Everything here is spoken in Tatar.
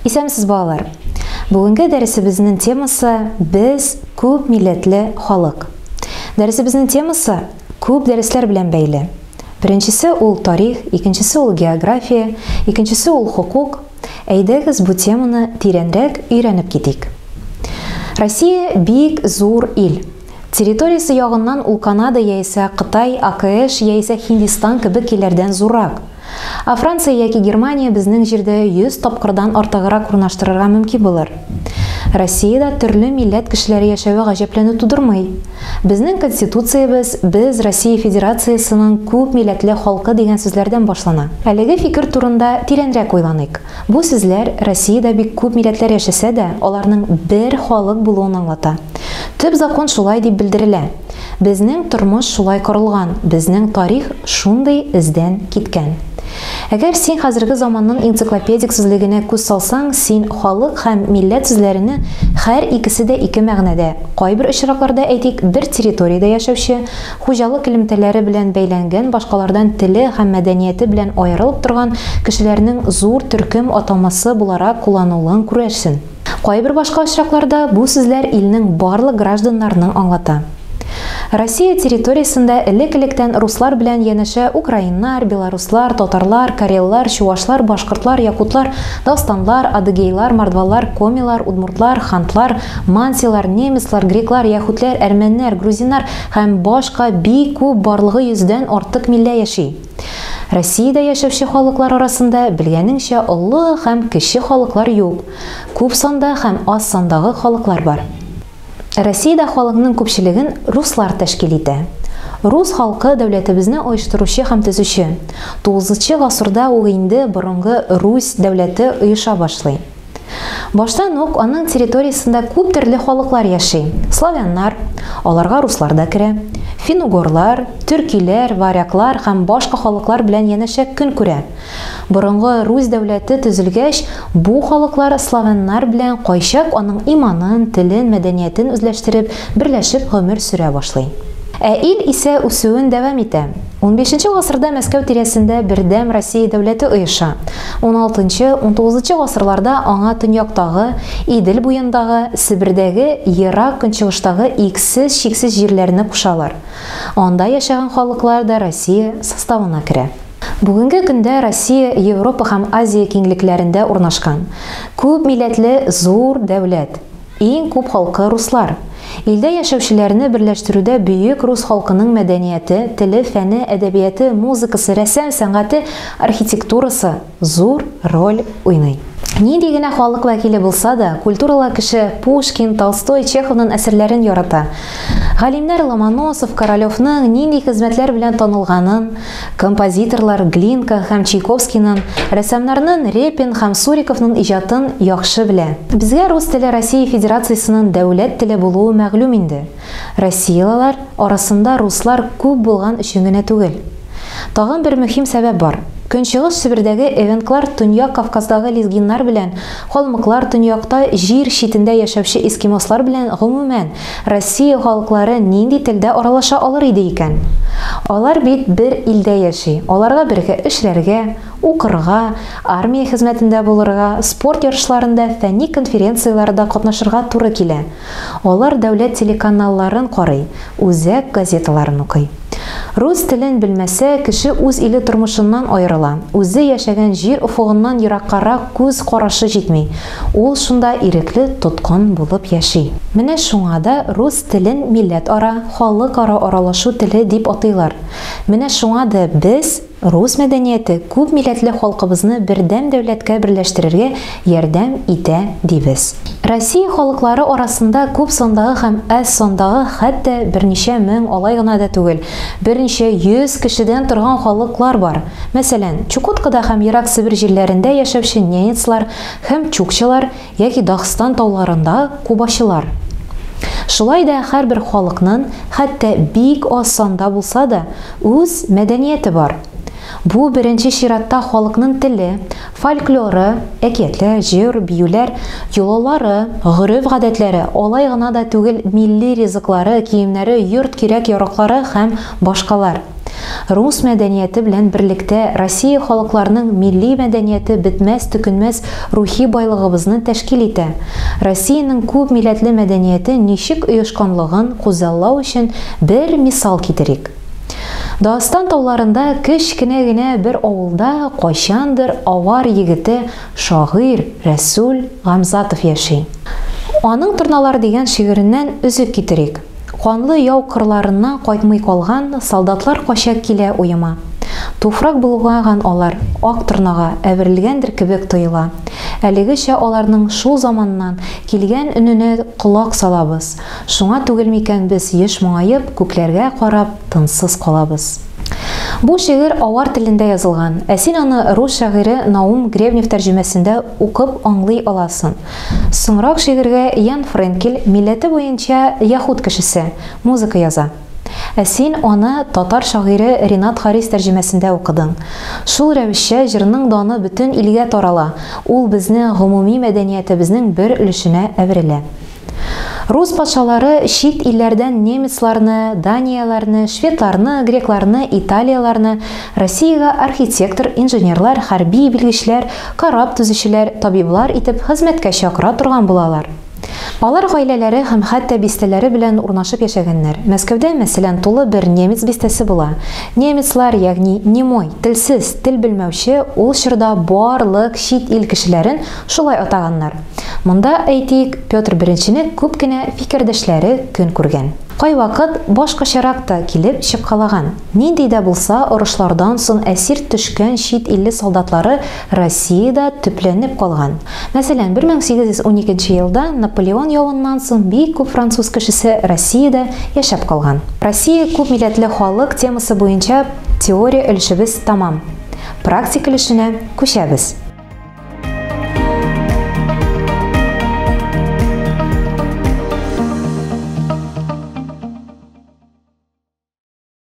Исәмсез балалар. Бүгенге дәресебезнең темасы без күп милләтле халык. Дәресебезнең темасы күп дәресләр белән бәйле. Беренчесе ул тарих, икенчесе ул география, икенчесе ул хукук. Әйдәгез бу теманы тирәнрәк өйрәнеп китик. Россия бик зур ил. Территориясе ягыннан ул Канада яисә Кытай, АКШ яисә Һиндстан кебек илләрдән зуррак. Франция яки Германия безнең җирдә 100 тапкырдан артыграк урнаштырырга мөмкин булыр. Россиядә төрле милләт кешеләре яшәве гаҗәпләнү тудырмый. Безнең конституциябез без Россия Федерациясының күп милләтле халкы дигән сүзләрдән башлана. Әлеге фикер турында тирәнрәк уйланыйк. Бу сүзләр Россиядә бик күп милләтләр яшәсә дә, аларның бер халык булуын аңлата. Төп закон шулай дип белдерелә. Безнең тормыш шулай корылган, безнең тарих шундый эздән киткән. Әгәр син хәзерге заманның энциклопедик сүзлегенә күз салсаң, син халык һәм милләт сүзләренә һәр икесе дә ике мәгънәдә, кайбер очракларда әйтик, бер территориядә яшәүче, хуҗалык элемтәләре белән бәйләнгән, башкалардан теле һәм мәдәнияте белән аерылып торган кешеләрнең зур төркем атамасы буларак кулланылуын күрәсең. Кайбер башка очракларда бу сүзләр илнең барлык гражданнарын аңлата. Россия территориясында элек-электән руслар белән янәшә украиннар, белоруслар, татарлар, кареллар, чуашлар, башкортлар, якутлар, дагстанлар, адыгейлар, мордвалар, комилар, удмуртлар, хантлар, мансилар, немецлар, греклар, яһүдләр, әрмәннәр, грузиннар һәм башка бик күп барлыгы 100дән артык милләт яши. Россиядә яшәүче халыклар арасында белгәнеңчә олы һәм кече халыклар юк. Күп санда һәм аз сандагы халыклар бар. Россиядә халыкның күпчелеген руслар тәшкил итә. Рус халкы дәүләтебезне оештыручы һәм төзүче. 9 гасырда ул инде борынгы Русь дәүләте оеша башлый. Баштан ук аның территориясында күп төрле халыклар яши. Славяннар, аларга руслар да керә. Фин-угорлар, төркиләр, варяклар һәм башка халыклар белән янәшә көн күрә. Борынгы Русь дәүләте төзелгәч, бу халыклар славяннар белән кайчак аның иманын, телен, мәдәниятен үзләштереп, берләшеп гомер сөрә башлый. Ә ил исә үсүен дәвам итә. 15 гасырда Мәскәү тирәсендә бердәм Россия дәүләте оеша. 16-19 гасырларда аңа төньяктагы, Идел буендагы, Сибирдәге, ерак көнчыгыштагы иксез-чиксез җирләрне кушалар. Анда яшәгән халыклар да Россия составына керә. Бүгенге көндә Россия Европа һәм Азия киңлекләрендә урнашкан. Күп милләтле зур дәүләт. Иң күп халкы руслар. Илдә яшәүчеләрне берләштерүдә бөек рус халкының мәдәнияте, теле, фәне, әдәбияты, музыкасы, рәсем сәнгате, архитектурасы зур роль уйный. Нинди генә халык вәкиле булса да, культуралы кеше Пушкин, Толстой, Чеховның әсәрләрен ярата. Галимнәр Ломоносов, Королевның нинди хезмәтләр белән танылганын, композиторлар Глинка һәм Чайковскийның, рәссамнарның Репин һәм Суриковның иҗатын яхшы белә. Безгә рус теле Россия Федерациясының дәүләт теле булуы мәгълүм инде. Россиялылар арасында руслар күп булган өчен генә түгел. Тагын бер мөһим сәбәп бар. Көнчыгыш Сибирдәге эвенклар Төньяк Кавказдагы лезгиннар белән, холмыклар Төньякта җир читендә яшәүче эскимослар белән гомумән Россия халыклары нинди телдә аралаша алыр иде икән? Алар бит бер илдә яши. Аларга бергә эшләргә, укырга, армия хезмәтендә булырга, спорт ярышларында, фәнни конференцияларда катнашырга туры килә. Алар дәүләт телеканалларын карый, үзәк газеталарын укый. Рус телен белмәсә, кеше үз иле тормышыннан аерыла. Үзе яшәгән җир уфугыннан ераккарак күз карашы җитми. Ул шунда ирекле тоткын булып яши. Менә шуңа да рус телен милләт-ара, халык-ара аралашу теле дип атыйлар. Менә шуңа да без рус мәдәнияте күп милләтле халкыбызны бердәм дәүләткә берләштерергә ярдәм итә дибез. Россия халыклары арасында күп сандагы һәм аз сандагы, хәтта берничә мең алай гына да түгел, берничә 100 кешедән торган халыклар бар. Мәсәлән, Чукоткада һәм Ерак Сибир җирләрендә яшәүче немецлар һәм чукчалар яки Дагстан тауларында кубачылар. Шулай да һәрбер халыкның, хәтта бик аз санда булса да, үз мәдәнияте бар. Бу беренче чиратта халыкның теле, фольклоры, әкиятләр, җыр, биюләр, йолалары, гореф-гадәтләре, алай гына да түгел милли ризыклары, киемнәре, йорт кирәк-яраклары һәм башкалар. Рус мәдәнияте белән берлектә Россия халыкларының милли мәдәнияте бетмәс-төкенмәс рухи байлыгыбызны тәшкил итә. Россиянең күп милләтле мәдәнияте ничек оешканлыгын күзаллау өчен бер мисал китерик. Дагыстан тауларында кечкенә генә бер авылда кайчандыр авар егете шагыйрь Рәсүл Гамзатов яши. Аның «Торналар» дигән шигыреннән өзек китерик. Канлы яу кырларыннан кайтмый калган солдатлар качак килә уйыма. Туфрак булган алар ак торнага әверелгәндер кебек тоела. Әлегечә аларның шул заманнан килгән үненә колак салабыз. Шуңа түгел микән без еш моңаеп күкләргә карап тынсыз калабыз. Бу шигырь авар телендә язылган. Син аны рус шагыйре Наум Гребнев тәрҗемәсендә укып аңлый аласың. Соңрак шигырьгә Ян Френкель милләте буенча яһуд кешесе музыка яза. Син аны татар шагыйре Ринат Харис тәрҗемәсендә укыдың. Шул рәвешчә җырның даны бөтен илгә тарала. Ул безнең гомуми мәдәниятебезнең бер өлешенә әверелә. Рус патшалары чит илләрдән немецларны, данияларны, шведларны, грекларны, италияларны Россиягә архитектор, инженерлар, хәрби белгечләр, кораб төзүчеләр, табиблар итеп хезмәткә чакыра торган булалар. Алар гаиләләре һәм хәтта бистәләре белән урнашып яшәгәннәр. Мәскәүдә, мәсәлән, тулы бер немец бистәсе була. Немецлар, ягъни немой, телсез, тел белмәүче, ул чорда барлык чит ил кешеләрен шулай атаганнар. Монда әйтик, Петр I күп кенә фикердәшләре көн күргән. Кайвакыт башкачарак та килеп чыккалаган. Нинди дә булса, орышлардан соң әсир төшкән чит илле солдатлары Россиядә төпләнеп калган. Мәсәлән, 1812 елда Наполеон явыннан соң бик күп француз кешесе Россиядә яшәп калган. Россия күп милләтле халык темасы буенча теория өлешебез тамам. Практика өлешенә күчәбез.